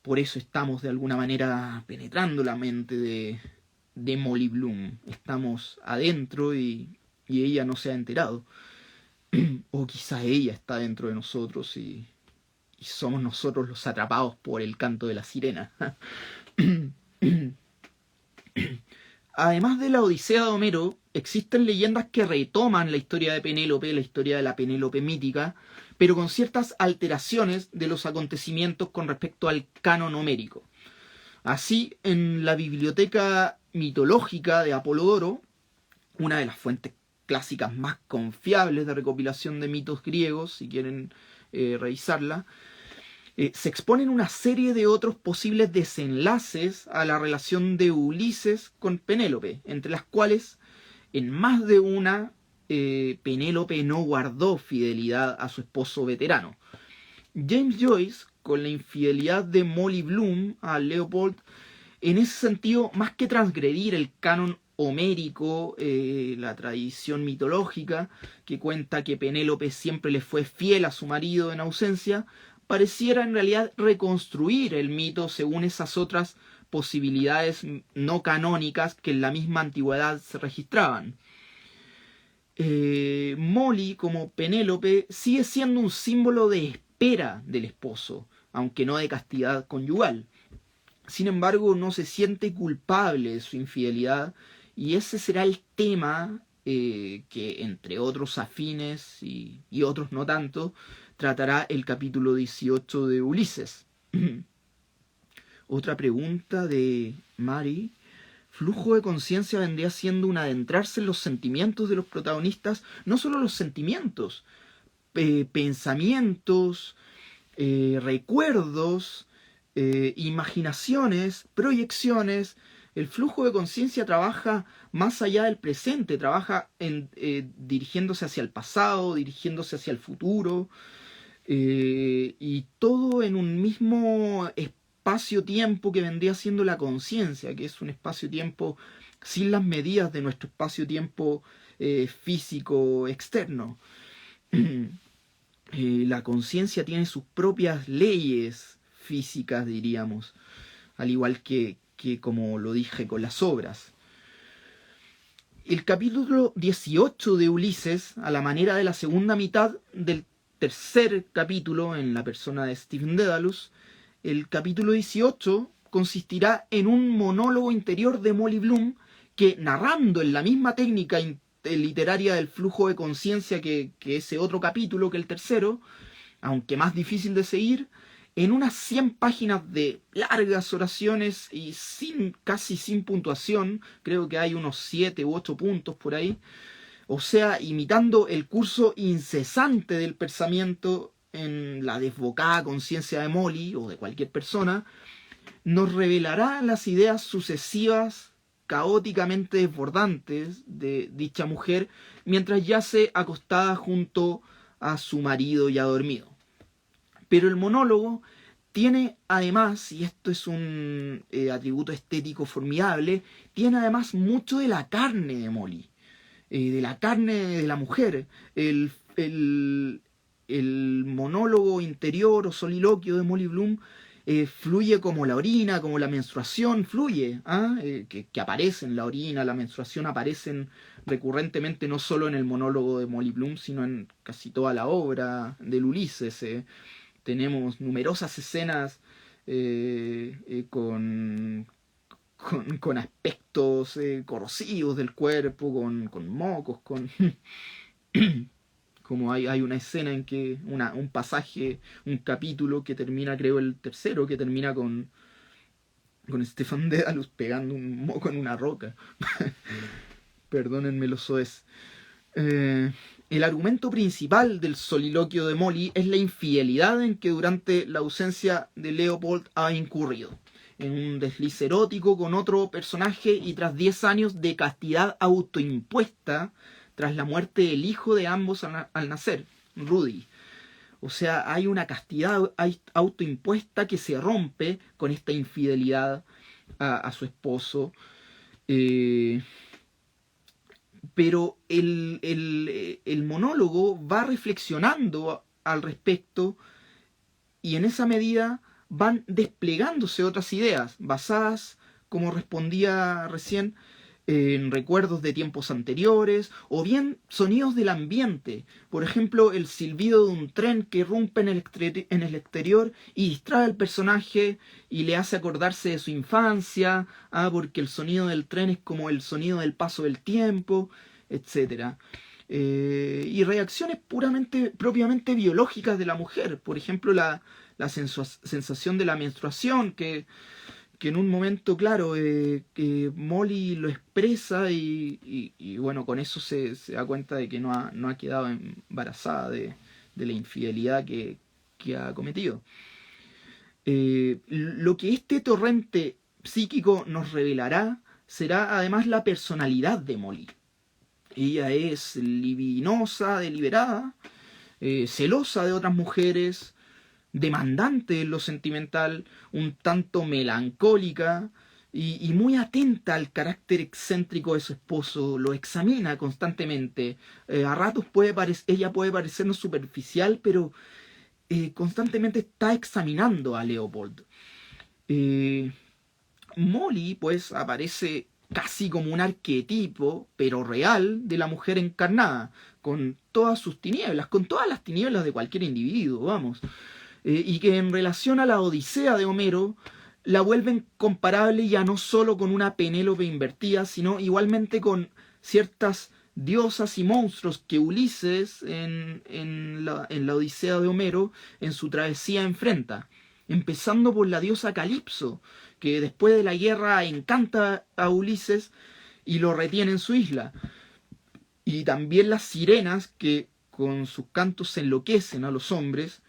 Por eso estamos de alguna manera penetrando la mente de Molly Bloom. Estamos adentro y ella no se ha enterado. O quizá ella está dentro de nosotros y somos nosotros los atrapados por el canto de la sirena. Además de la Odisea de Homero, existen leyendas que retoman la historia de Penélope, la historia de la Penélope mítica, pero con ciertas alteraciones de los acontecimientos con respecto al canon homérico. Así, en la biblioteca mitológica de Apolodoro, una de las fuentes clásicas más confiables de recopilación de mitos griegos, si quieren revisarla, se exponen una serie de otros posibles desenlaces a la relación de Ulises con Penélope, entre las cuales, en más de una, Penélope no guardó fidelidad a su esposo veterano. James Joyce, con la infidelidad de Molly Bloom a Leopold, en ese sentido, más que transgredir el canon homérico, la tradición mitológica que cuenta que Penélope siempre le fue fiel a su marido en ausencia, pareciera en realidad reconstruir el mito según esas otras posibilidades no canónicas que en la misma antigüedad se registraban. Molly, como Penélope, sigue siendo un símbolo de espera del esposo, aunque no de castidad conyugal. Sin embargo, no se siente culpable de su infidelidad, y ese será el tema que, entre otros afines y otros no tanto, tratará el capítulo 18 de Ulises. Otra pregunta de Mari. Flujo de conciencia vendría siendo un adentrarse en los sentimientos de los protagonistas, no solo los sentimientos, pensamientos, recuerdos, imaginaciones, proyecciones. El flujo de conciencia trabaja más allá del presente, trabaja dirigiéndose hacia el pasado, dirigiéndose hacia el futuro, y todo en un mismo espacio-tiempo que vendría siendo la conciencia, que es un espacio-tiempo sin las medidas de nuestro espacio-tiempo físico externo. La conciencia tiene sus propias leyes físicas, diríamos, al igual que como lo dije con las obras. El capítulo 18 de Ulises, a la manera de la segunda mitad del tercer capítulo en la persona de Stephen Dedalus, el capítulo 18 consistirá en un monólogo interior de Molly Bloom que, narrando en la misma técnica literaria del flujo de conciencia que ese otro capítulo, que el tercero, aunque más difícil de seguir, en unas 100 páginas de largas oraciones y casi sin puntuación, creo que hay unos 7 u 8 puntos por ahí, o sea, imitando el curso incesante del pensamiento en la desbocada conciencia de Molly o de cualquier persona, nos revelará las ideas sucesivas, caóticamente desbordantes de dicha mujer mientras yace acostada junto a su marido ya dormido. Pero el monólogo tiene además, y esto es un atributo estético formidable, tiene además mucho de la carne de Molly, de la carne de la mujer. El monólogo interior o soliloquio de Molly Bloom fluye como la orina, como la menstruación fluye, que aparecen la orina, la menstruación aparecen recurrentemente no solo en el monólogo de Molly Bloom, sino en casi toda la obra del Ulises. Tenemos numerosas escenas con aspectos corrosivos del cuerpo, con mocos, como hay una escena en que un pasaje, un capítulo que termina, creo el tercero, que termina con Stephen Dedalus pegando un moco en una roca. Perdónenme los soez. El argumento principal del soliloquio de Molly es la infidelidad en que durante la ausencia de Leopold ha incurrido, en un desliz erótico con otro personaje y tras 10 años de castidad autoimpuesta tras la muerte del hijo de ambos al nacer, Rudy. O sea, hay una castidad autoimpuesta que se rompe con esta infidelidad a su esposo. Pero el monólogo va reflexionando al respecto y en esa medida van desplegándose otras ideas basadas, como respondía recién, en recuerdos de tiempos anteriores o bien sonidos del ambiente. Por ejemplo, el silbido de un tren que irrumpe en el exterior y distrae al personaje y le hace acordarse de su infancia, porque el sonido del tren es como el sonido del paso del tiempo, etc. Y reacciones propiamente biológicas de la mujer. Por ejemplo, la sensación de la menstruación que en un momento, claro, que Molly lo expresa y bueno, con eso se da cuenta de que no ha quedado embarazada de la infidelidad que ha cometido. Lo que este torrente psíquico nos revelará será además la personalidad de Molly. Ella es libidinosa, deliberada, celosa de otras mujeres, demandante en lo sentimental, un tanto melancólica y muy atenta al carácter excéntrico de su esposo, lo examina constantemente. A ratos ella puede parecernos superficial, pero constantemente está examinando a Leopold. Molly, pues, aparece casi como un arquetipo, pero real, de la mujer encarnada, con todas sus tinieblas, con todas las tinieblas de cualquier individuo, vamos. Y que en relación a la Odisea de Homero la vuelven comparable ya no solo con una Penélope invertida, sino igualmente con ciertas diosas y monstruos que Ulises en la Odisea de Homero en su travesía enfrenta, empezando por la diosa Calipso, que después de la guerra encanta a Ulises y lo retiene en su isla, y también las sirenas que con sus cantos enloquecen a los hombres,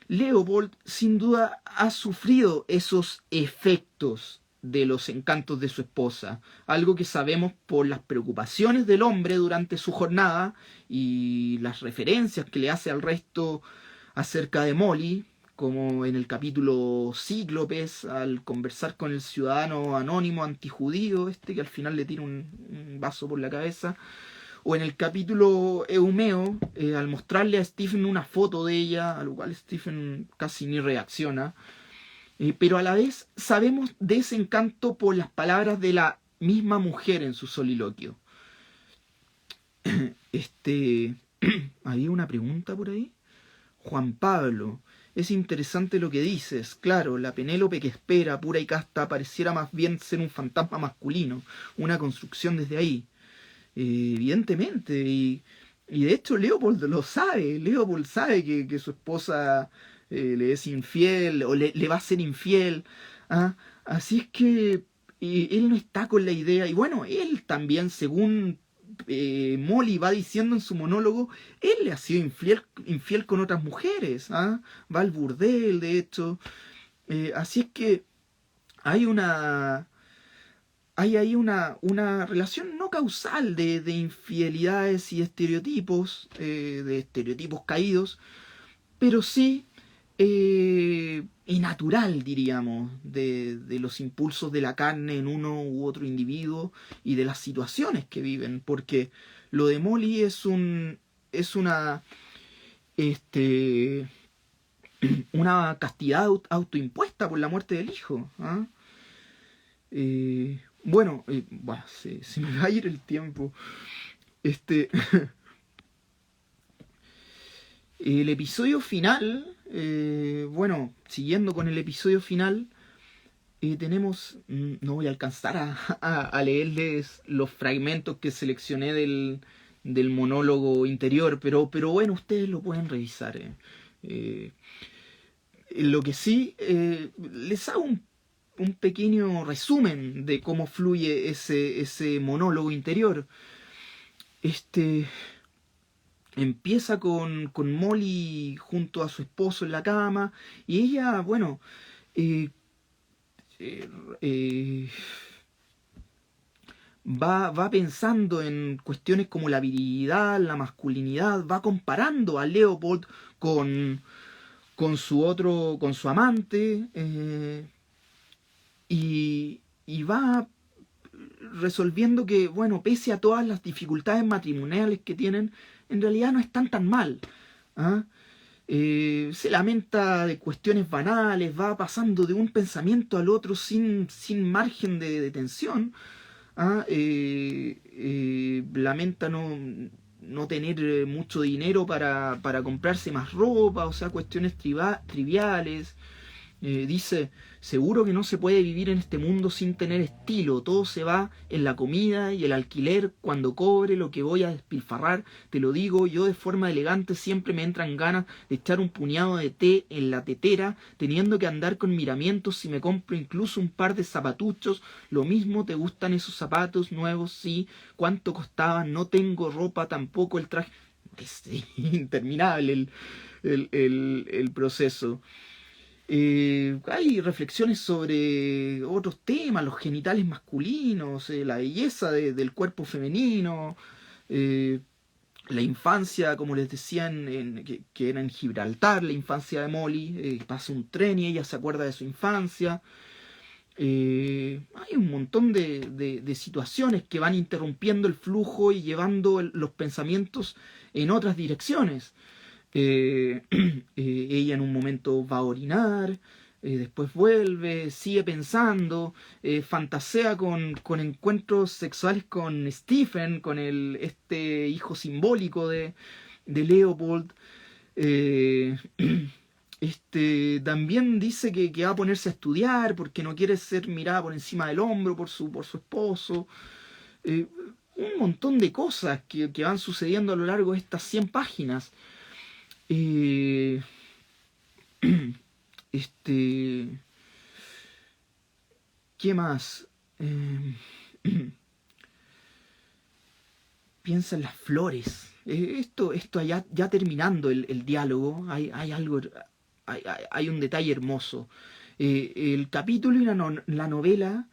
Leopold sin duda ha sufrido esos efectos de los encantos de su esposa, algo que sabemos por las preocupaciones del hombre durante su jornada y las referencias que le hace al resto acerca de Molly, como en el capítulo Cíclopes, al conversar con el ciudadano anónimo antijudío, que al final le tira un vaso por la cabeza, o en el capítulo Eumeo, al mostrarle a Stephen una foto de ella, a lo cual Stephen casi ni reacciona, pero a la vez sabemos de ese encanto por las palabras de la misma mujer en su soliloquio. Había una pregunta por ahí. Juan Pablo, es interesante lo que dices. Claro, la Penélope que espera, pura y casta, pareciera más bien ser un fantasma masculino, una construcción desde ahí. Evidentemente, y de hecho Leopold lo sabe. Leopold sabe que su esposa le es infiel o le va a ser infiel. ¿Ah? Así es que él no está con la idea. Y bueno, él también, según Molly va diciendo en su monólogo, él le ha sido infiel con otras mujeres. ¿Ah? Va al burdel, de hecho. Así es que hay hay ahí una relación no causal de infidelidades y estereotipos, de estereotipos caídos, pero sí y natural, diríamos, de los impulsos de la carne en uno u otro individuo y de las situaciones que viven, porque lo de Molly es este, una castidad autoimpuesta por la muerte del hijo. ¿Ah? Bueno, se me va a ir el tiempo. Este, el episodio final, bueno, siguiendo con el episodio final, tenemos, no voy a alcanzar a leerles los fragmentos que seleccioné del monólogo interior, pero bueno, ustedes lo pueden revisar. Lo que sí, les hago un pequeño resumen de cómo fluye ese monólogo interior. Empieza con Molly junto a su esposo en la cama y ella, bueno, eh, eh, eh, va pensando en cuestiones como la virilidad, la masculinidad, va comparando a Leopold con su amante, y va resolviendo que, bueno, pese a todas las dificultades matrimoniales que tienen, en realidad no están tan mal. ¿Ah? Se lamenta de cuestiones banales, va pasando de un pensamiento al otro sin margen de tensión. ¿Ah? Lamenta no tener mucho dinero para comprarse más ropa, o sea, cuestiones triviales. Dice, seguro que no se puede vivir en este mundo sin tener estilo, todo se va en la comida y el alquiler, cuando cobre lo que voy a despilfarrar, te lo digo, yo de forma elegante siempre me entran ganas de echar un puñado de té en la tetera, teniendo que andar con miramientos si me compro incluso un par de zapatuchos, lo mismo te gustan esos zapatos nuevos, sí, cuánto costaban, no tengo ropa, tampoco el traje, es interminable el proceso. Hay reflexiones sobre otros temas, los genitales masculinos, la belleza del cuerpo femenino, eh, la infancia, como les decían, que era en Gibraltar, la infancia de Molly, pasa un tren y ella se acuerda de su infancia. Hay un montón de situaciones que van interrumpiendo el flujo y llevando los pensamientos en otras direcciones. Ella en un momento va a orinar, después vuelve, sigue pensando, fantasea con encuentros sexuales con Stephen, con este hijo simbólico de Leopold. Eh, también dice que va a ponerse a estudiar porque no quiere ser mirada por encima del hombro por su esposo. Eh, un montón de cosas que van sucediendo a lo largo de estas 100 páginas. Eh, este, ¿Qué más? piensa en las flores. Esto ya terminando el diálogo, hay algo, hay un detalle hermoso. El capítulo y la novela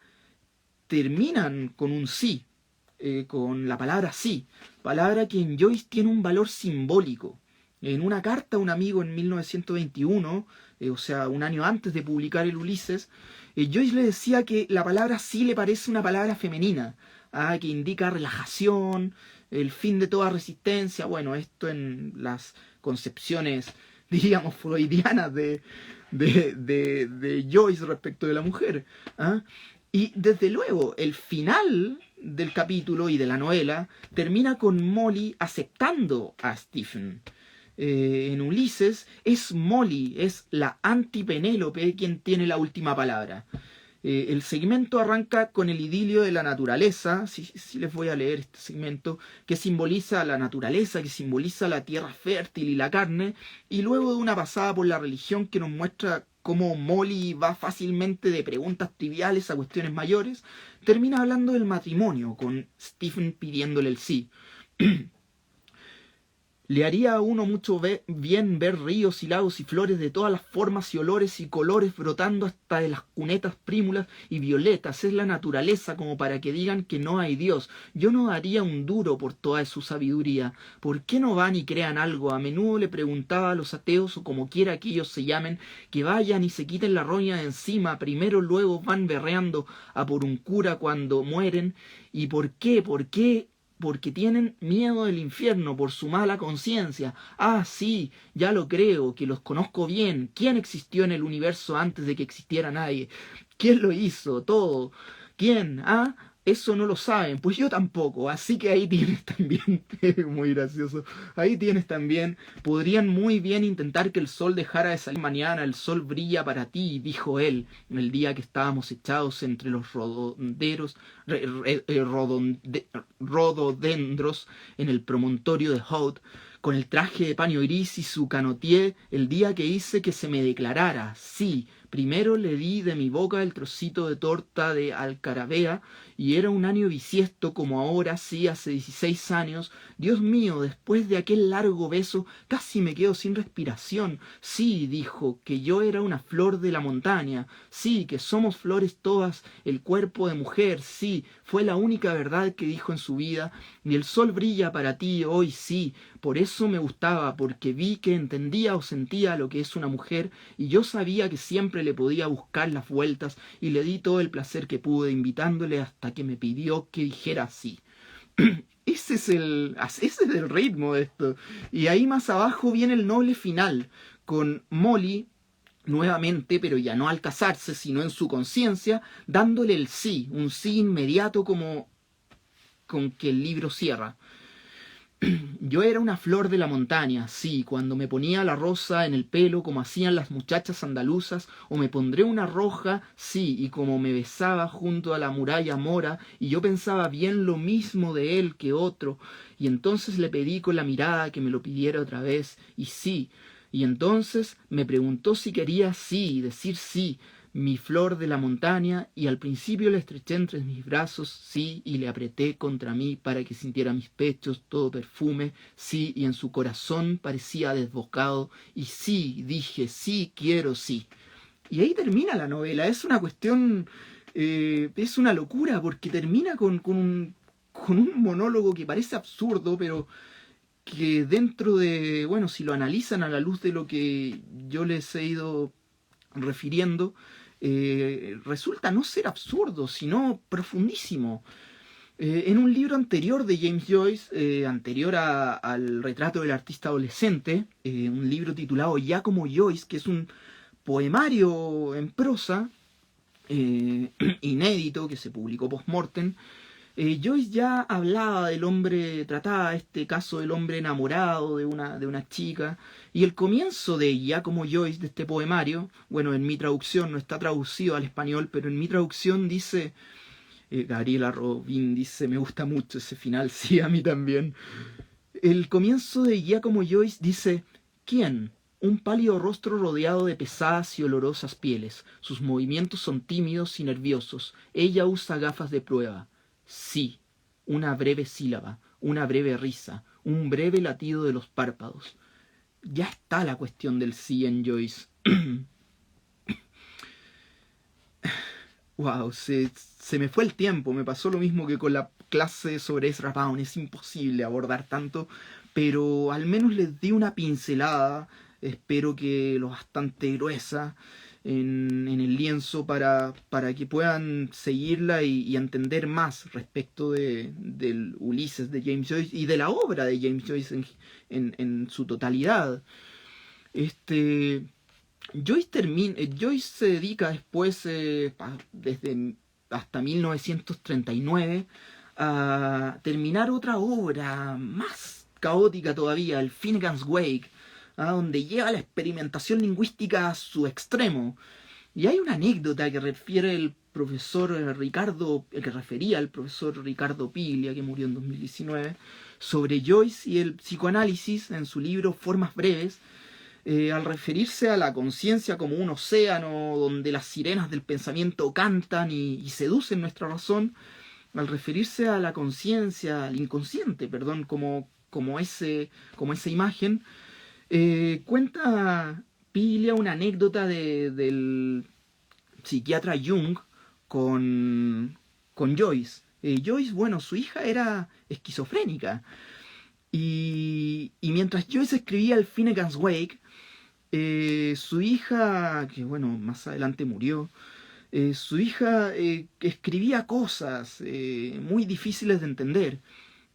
terminan con un sí, con la palabra sí, palabra que en Joyce tiene un valor simbólico. En una carta a un amigo en 1921, o sea, un año antes de publicar el Ulises, Joyce le decía que la palabra sí le parece una palabra femenina, que indica relajación, el fin de toda resistencia. Bueno, esto en las concepciones, diríamos, freudianas de Joyce respecto de la mujer. ¿Ah? Y desde luego, el final del capítulo y de la novela termina con Molly aceptando a Stephen. En Ulises es Molly, es la anti-Penélope quien tiene la última palabra. El segmento arranca con el idilio de la naturaleza, si les voy a leer este segmento, que simboliza la naturaleza, que simboliza la tierra fértil y la carne, y luego de una pasada por la religión que nos muestra cómo Molly va fácilmente de preguntas triviales a cuestiones mayores, termina hablando del matrimonio, con Stephen pidiéndole el sí. Le haría a uno mucho bien ver ríos y lagos y flores de todas las formas y olores y colores brotando hasta de las cunetas prímulas y violetas. Es la naturaleza como para que digan que no hay Dios. Yo no daría un duro por toda su sabiduría. ¿Por qué no van y crean algo? A menudo le preguntaba a los ateos o como quiera que ellos se llamen, que vayan y se quiten la roña de encima. Primero luego van berreando a por un cura cuando mueren. ¿Y por qué? ¿Por qué? Porque tienen miedo del infierno por su mala conciencia. Ah, sí, ya lo creo, que los conozco bien. ¿Quién existió en el universo antes de que existiera nadie? ¿Quién lo hizo? Todo. ¿Quién? Ah, eso no lo saben. Pues yo tampoco. Así que ahí tienes también, muy gracioso, ahí tienes también, podrían muy bien intentar que el sol dejara de salir mañana. El sol brilla para ti, dijo él, el día que estábamos echados entre los rododendros en el promontorio de Hout, con el traje de paño gris y su canotier, el día que hice que se me declarara. Sí, primero le di de mi boca el trocito de torta de alcarabea, y era un año bisiesto como ahora, sí, hace 16 años. Dios mío, después de aquel largo beso, casi me quedo sin respiración. Sí, dijo, que yo era una flor de la montaña. Sí, que somos flores todas, el cuerpo de mujer. Sí, fue la única verdad que dijo en su vida. Y el sol brilla para ti hoy, sí. Por eso me gustaba, porque vi que entendía o sentía lo que es una mujer, y yo sabía que siempre le podía buscar las vueltas, y le di todo el placer que pude, invitándole hasta que me pidió que dijera sí. Ese es el ritmo de esto. Y ahí más abajo viene el noble final, con Molly nuevamente, pero ya no al casarse, sino en su conciencia, dándole el sí, un sí inmediato como con que el libro cierra. Yo era una flor de la montaña, sí, cuando me ponía la rosa en el pelo como hacían las muchachas andaluzas, o me pondré una roja, sí, y como me besaba junto a la muralla mora, y yo pensaba bien lo mismo de él que otro, y entonces le pedí con la mirada que me lo pidiera otra vez, y sí, y entonces me preguntó si quería sí, decir sí, mi flor de la montaña, y al principio le estreché entre mis brazos, sí, y le apreté contra mí para que sintiera mis pechos, todo perfume, sí, y en su corazón parecía desbocado, y sí, dije, sí, quiero, sí. Y ahí termina la novela, es una cuestión, es una locura, porque termina con un monólogo que parece absurdo, pero que dentro de, bueno, si lo analizan a la luz de lo que yo les he ido refiriendo, resulta no ser absurdo, sino profundísimo. En un libro anterior de James Joyce, anterior al retrato del artista adolescente, un libro titulado Ya como Joyce, que es un poemario en prosa, inédito, que se publicó post-mortem, Joyce ya hablaba del hombre, trataba este caso del hombre enamorado de una chica, y el comienzo de Ya como Joyce, de este poemario, bueno, en mi traducción no está traducido al español, pero en mi traducción dice, Gabriela Robin dice, me gusta mucho ese final, sí, a mí también. El comienzo de Ya como Joyce dice, ¿quién? Un pálido rostro rodeado de pesadas y olorosas pieles. Sus movimientos son tímidos y nerviosos. Ella usa gafas de prueba. Sí, una breve sílaba, una breve risa, un breve latido de los párpados. Ya está la cuestión del sí en Joyce. Wow, se me fue el tiempo, me pasó lo mismo que con la clase sobre Ezra Pound, es imposible abordar tanto, pero al menos les di una pincelada, espero que lo bastante gruesa, en el lienzo para que puedan seguirla y entender más respecto del Ulises de James Joyce y de la obra de James Joyce en su totalidad. Joyce se dedica después, desde hasta 1939, a terminar otra obra más caótica todavía, el Finnegan's Wake, donde lleva la experimentación lingüística a su extremo. Y hay una anécdota que refiere el profesor que refería al profesor Ricardo Piglia, que murió en 2019, sobre Joyce y el psicoanálisis en su libro Formas Breves, al referirse a la conciencia como un océano donde las sirenas del pensamiento cantan y seducen nuestra razón, al referirse a la conciencia, al inconsciente, perdón, como esa imagen, cuenta Piglia una anécdota del psiquiatra Jung con Joyce. Joyce, bueno, su hija era esquizofrénica. Y mientras Joyce escribía el Finnegan's Wake, su hija, que bueno, más adelante murió, su hija escribía cosas muy difíciles de entender.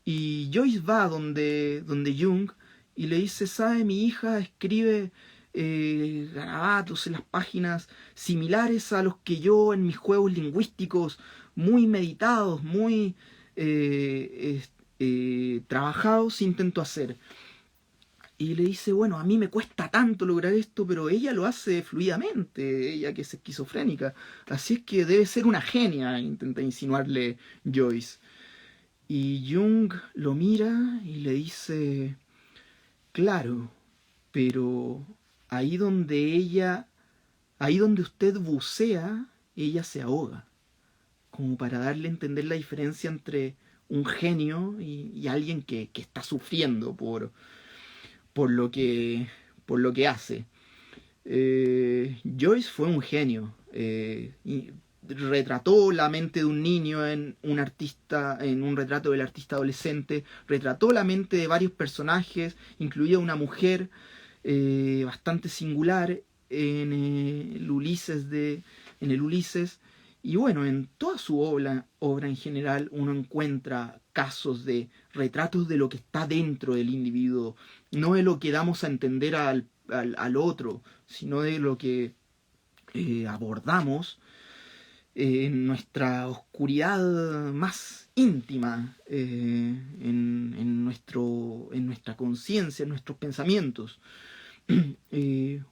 Y Joyce va donde Jung y le dice, ¿sabe? Mi hija escribe garabatos en las páginas similares a los que yo en mis juegos lingüísticos muy meditados, muy trabajados intento hacer. Y le dice, bueno, a mí me cuesta tanto lograr esto, pero ella lo hace fluidamente, ella que es esquizofrénica. Así es que debe ser una genia, intenta insinuarle Joyce. Y Jung lo mira y le dice, claro, pero ahí donde usted bucea, ella se ahoga. Como para darle a entender la diferencia entre un genio y alguien que está sufriendo por lo que hace. Joyce fue un genio. Y retrató la mente de un niño en un retrato del artista adolescente. Retrató la mente de varios personajes, incluida una mujer bastante singular en el Ulises. Y bueno, en toda su obra en general uno encuentra casos de retratos de lo que está dentro del individuo, no de lo que damos a entender al otro, sino de lo que abordamos en nuestra oscuridad más íntima, en nuestra conciencia, en nuestros pensamientos.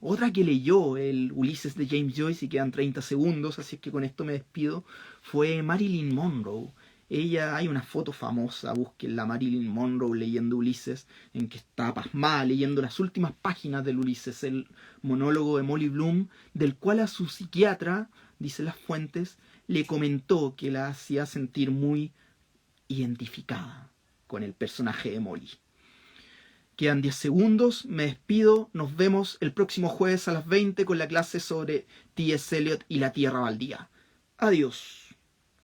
Otra que leyó el Ulises de James Joyce, y quedan 30 segundos, así es que con esto me despido, fue Marilyn Monroe. Hay una foto famosa, búsquenla, Marilyn Monroe leyendo Ulises, en que está pasmada leyendo las últimas páginas del Ulises, el monólogo de Molly Bloom, del cual a su psiquiatra, dice las fuentes, le comentó que la hacía sentir muy identificada con el personaje de Molly. Quedan 10 segundos, me despido, nos vemos el próximo jueves a las 20 con la clase sobre T.S. Eliot y la Tierra Baldía. Adiós.